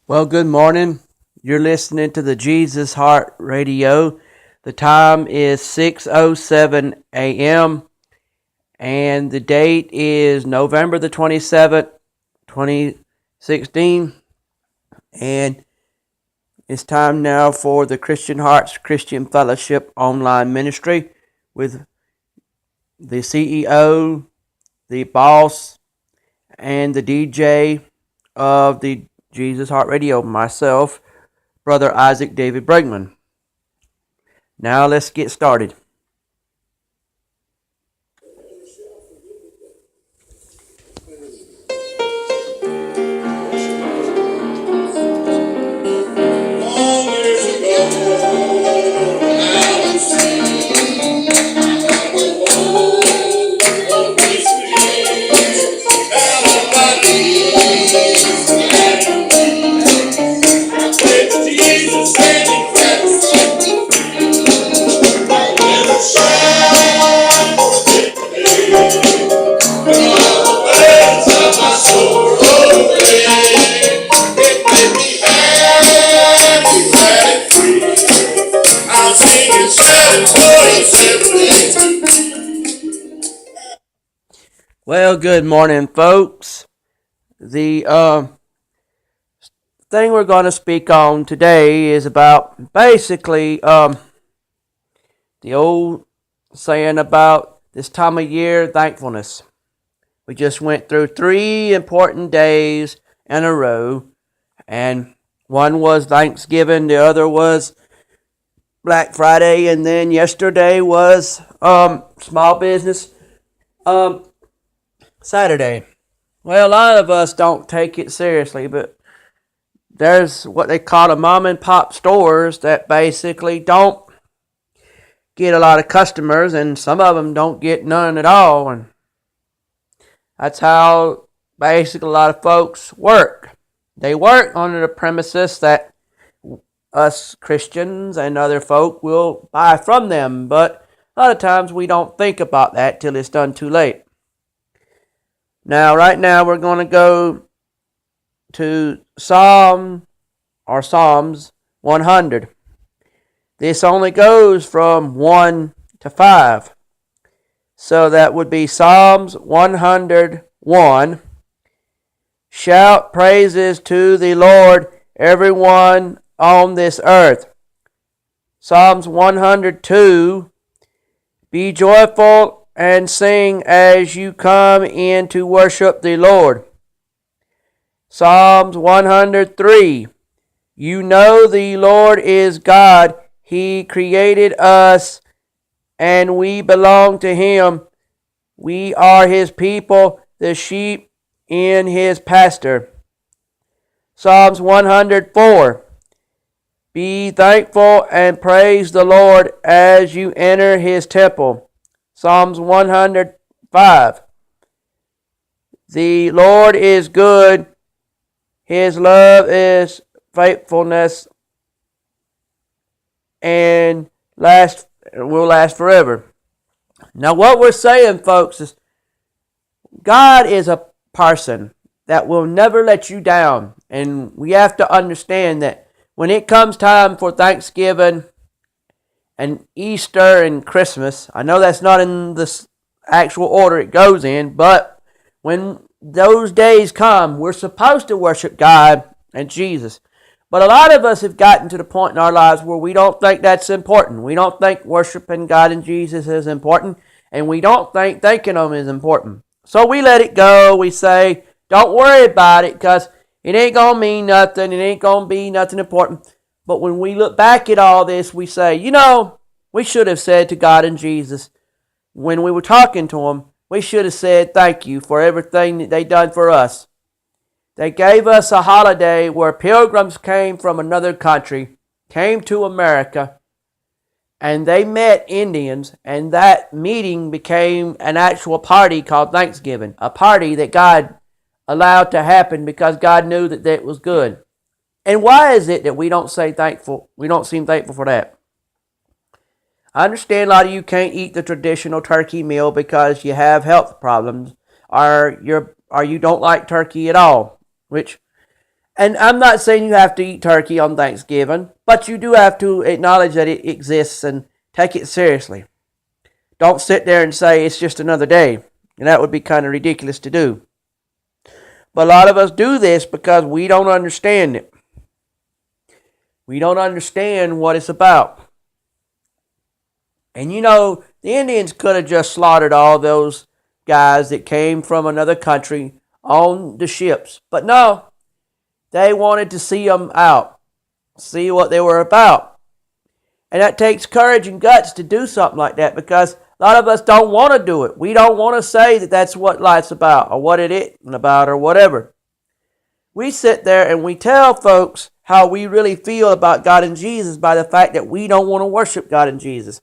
Well, good morning. You're listening to the Jesus Heart Radio. The time is 6:07 a.m. and the date is November the 27th, 2016. And it's time now for the Christian Hearts Christian Fellowship online ministry with the CEO, the boss, and the DJ of the Jesus Heart Radio, myself, Brother Isaac David Bregman. Now let's get started. Well, good morning, folks. The thing we're going to speak on today is about basically the old saying about this time of year, thankfulness. We just went through 3 important days in a row, and one was Thanksgiving, the other was Black Friday, and then yesterday was small business Saturday. Well, a lot of us don't take it seriously, but there's what they call the mom and pop stores that basically don't get a lot of customers, and some of them don't get none at all, and that's how basically a lot of folks work. They work under the premises that us Christians and other folk will buy from them, but a lot of times we don't think about that till it's done too late. Now, right now, we're going to go to Psalms 100. This only goes from 1 to 5. So that would be Psalms 101. Shout praises to the Lord, everyone on this earth. Psalms 102. Be joyful and sing as you come in to worship the Lord. Psalms 103. You know the Lord is God. He created us and we belong to Him. We are His people, the sheep in His pasture. Psalms 104. Be thankful and praise the Lord as you enter His temple. Psalms 105. The Lord is good. His love is faithfulness and will last forever. Now, what we're saying, folks, is God is a person that will never let you down. And we have to understand that when it comes time for Thanksgiving and Easter and Christmas, I know that's not in the actual order it goes in, but when those days come, we're supposed to worship God and Jesus. But a lot of us have gotten to the point in our lives where we don't think that's important. We don't think worshiping God and Jesus is important, and we don't think thanking Him is important. So we let it go. We say, don't worry about it because it ain't going to mean nothing. It ain't going to be nothing important. But when we look back at all this, we say, we should have said to God and Jesus, when we were talking to Him, we should have said thank you for everything that they done for us. They gave us a holiday where pilgrims came from another country, came to America, and they met Indians, and that meeting became an actual party called Thanksgiving, a party that God allowed to happen because God knew that it was good. And why is it that we don't seem thankful for that? I understand a lot of you can't eat the traditional turkey meal because you have health problems, or you don't like turkey at all, which And I'm not saying you have to eat turkey on Thanksgiving, but you do have to acknowledge that it exists and take it seriously. Don't sit there and say it's just another day. And that would be kind of ridiculous to do. But a lot of us do this because we don't understand it. We don't understand what it's about. And the Indians could have just slaughtered all those guys that came from another country on the ships. But no, they wanted to see them out, see what they were about. And that takes courage and guts to do something like that, because a lot of us don't want to do it. We don't want to say that that's what life's about or what it isn't about or whatever. We sit there and we tell folks how we really feel about God and Jesus by the fact that we don't want to worship God and Jesus.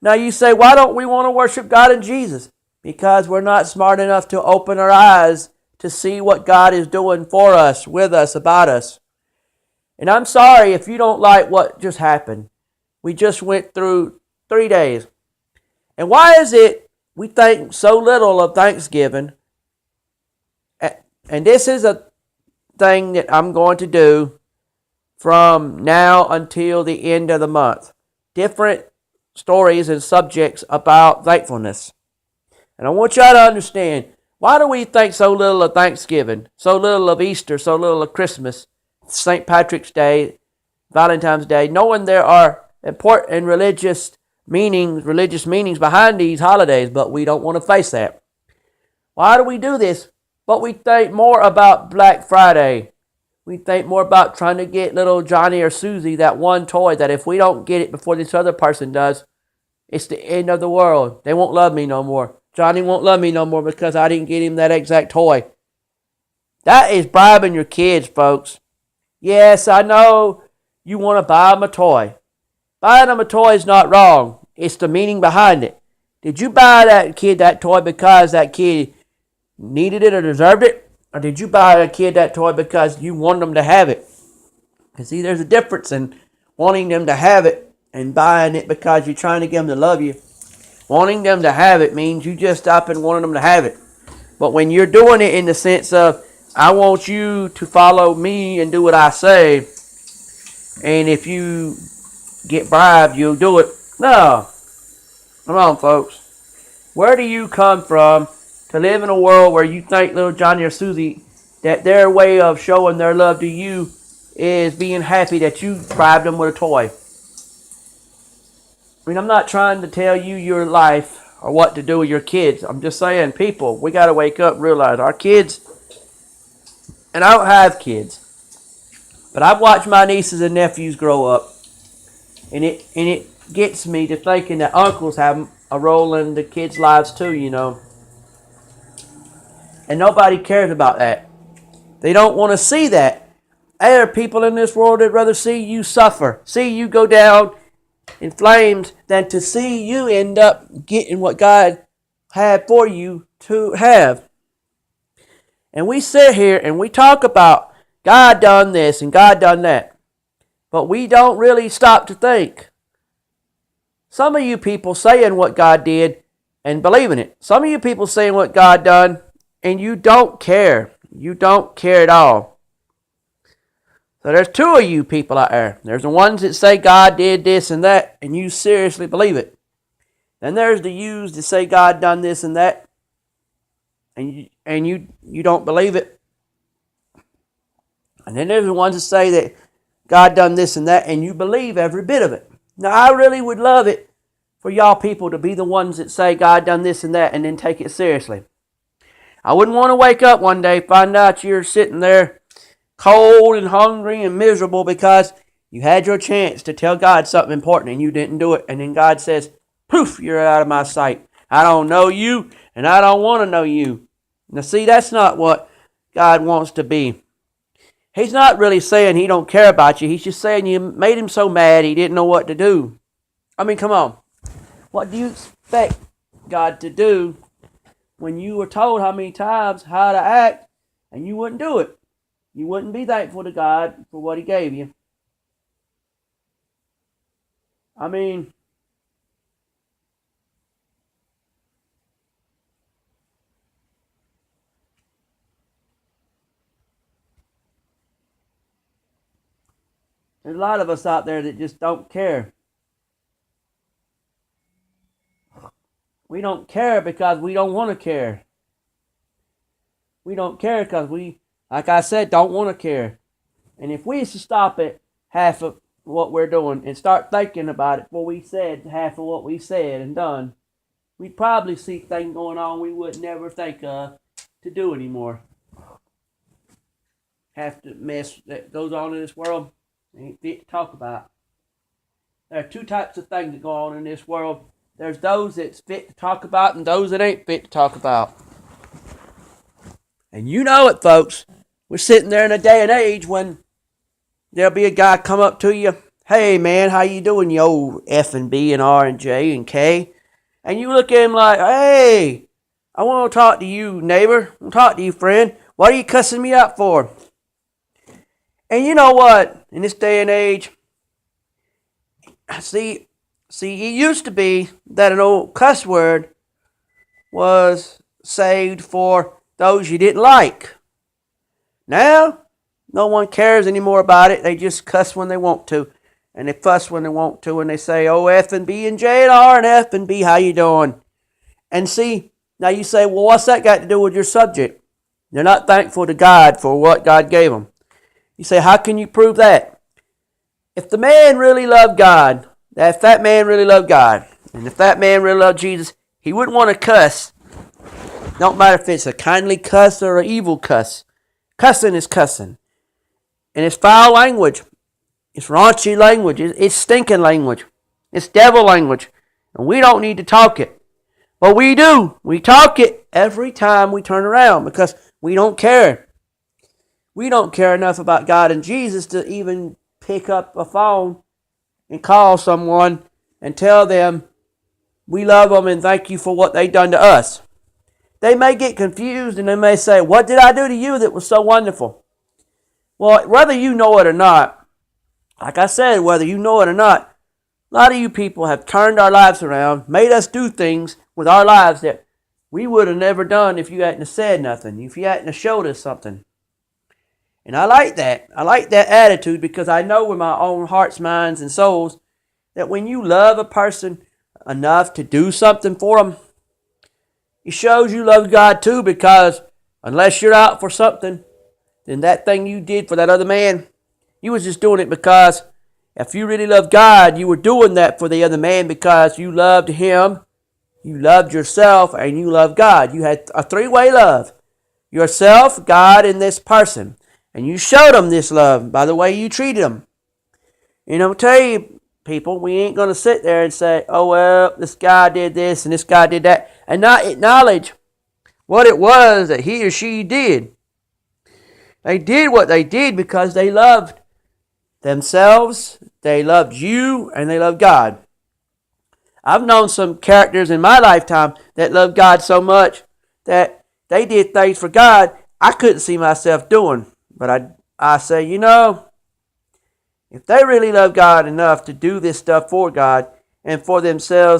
Now you say, why don't we want to worship God and Jesus? Because we're not smart enough to open our eyes to see what God is doing for us, with us, about us. And I'm sorry if you don't like what just happened. We just went through 3 days. And why is it we think so little of Thanksgiving? And this is a thing that I'm going to do from now until the end of the month. Different stories and subjects about thankfulness. And I want y'all to understand, why do we think so little of Thanksgiving, so little of Easter, so little of Christmas, St. Patrick's Day, Valentine's Day, knowing there are important religious meanings behind these holidays, but we don't want to face that. Why do we do this? But we think more about Black Friday. We think more about trying to get little Johnny or Susie that one toy that if we don't get it before this other person does, it's the end of the world. They won't love me no more. Johnny won't love me no more because I didn't get him that exact toy. That is bribing your kids, folks. Yes, I know you want to buy them a toy. Buying them a toy is not wrong. It's the meaning behind it. Did you buy that kid that toy because that kid needed it or deserved it? Or did you buy a kid that toy because you wanted them to have it? Because see, there's a difference in wanting them to have it and buying it because you're trying to get them to love you. Wanting them to have it means you just stop and wanting them to have it. But when you're doing it in the sense of, I want you to follow me and do what I say, and if you get bribed, you'll do it. No. Come on, folks. Where do you come from to live in a world where you think little Johnny or Susie, that their way of showing their love to you is being happy that you bribed them with a toy? I mean, I'm not trying to tell you your life or what to do with your kids. I'm just saying, people, we got to wake up and realize our kids, and I don't have kids, but I've watched my nieces and nephews grow up, and it gets me to thinking that uncles have a role in the kids' lives too, And nobody cares about that. They don't want to see that. There are people in this world that rather see you suffer, see you go down in flames, than to see you end up getting what God had for you to have. And we sit here and we talk about God done this and God done that, but we don't really stop to think. Some of you people saying what God did and believing it. Some of you people saying what God done and you don't care. You don't care at all. So there's two of you people out there. There's the ones that say God did this and that, and you seriously believe it. Then there's the yous that say God done this and that, and you don't believe it. And then there's the ones that say that God done this and that, and you believe every bit of it. Now, I really would love it for y'all people to be the ones that say God done this and that, and then take it seriously. I wouldn't want to wake up one day, find out you're sitting there cold and hungry and miserable because you had your chance to tell God something important and you didn't do it. And then God says, poof, you're out of my sight. I don't know you and I don't want to know you. Now see, that's not what God wants to be. He's not really saying he don't care about you. He's just saying you made him so mad he didn't know what to do. I mean, come on. What do you expect God to do when you were told how many times how to act and you wouldn't do it? You wouldn't be thankful to God for what he gave you. I mean, There's a lot of us out there that just don't care. We don't care because we don't want to care. We don't care because we, like I said, don't want to care. And if we used to stop at half of what we're doing and start thinking about it before we said half of what we said and done, we'd probably see things going on we would never think of to do anymore. Half the mess that goes on in this world ain't fit to talk about. There are two types of things that go on in this world. There's those that's fit to talk about and those that ain't fit to talk about. And you know it, folks. We're sitting there in a day and age when there'll be a guy come up to you. Hey, man, how you doing, you old F and B and R and J and K? And you look at him like, hey, I want to talk to you, neighbor. I want to talk to you, friend. What are you cussing me out for? And you know what? In this day and age, see, it used to be that an old cuss word was saved for those you didn't like. Now, no one cares anymore about it. They just cuss when they want to. And they fuss when they want to. And they say, oh, F and B and J and R and F and B, how you doing? And see, now you say, well, what's that got to do with your subject? They're not thankful to God for what God gave them. You say, how can you prove that? If the man really loved God, if that man really loved God, and if that man really loved Jesus, he wouldn't want to cuss. Don't matter if it's a kindly cuss or an evil cuss. Cussing is cussing. And it's foul language. It's raunchy language. It's stinking language. It's devil language. And we don't need to talk it. But we do. We talk it every time we turn around because we don't care. We don't care enough about God and Jesus to even pick up a phone and call someone and tell them we love them and thank you for what they've done to us. They may get confused and they may say, what did I do to you that was so wonderful? Well, whether you know it or not, like I said, whether you know it or not, a lot of you people have turned our lives around, made us do things with our lives that we would have never done if you hadn't said nothing, if you hadn't showed us something. And I like that. I like that attitude because I know in my own hearts, minds, and souls that when you love a person enough to do something for them, it shows you love God too, because unless you're out for something, then that thing you did for that other man, you was just doing it because if you really love God, you were doing that for the other man because you loved him, you loved yourself, and you loved God. You had a three-way love. Yourself, God, and this person. And you showed them this love by the way you treated them. And I'll tell you, people, we ain't going to sit there and say, oh, well, this guy did this and this guy did that, and not acknowledge what it was that he or she did. They did what they did because they loved themselves, they loved you, and they loved God. I've known some characters in my lifetime that loved God so much that they did things for God I couldn't see myself doing. But I say, you know, if they really love God enough to do this stuff for God and for themselves,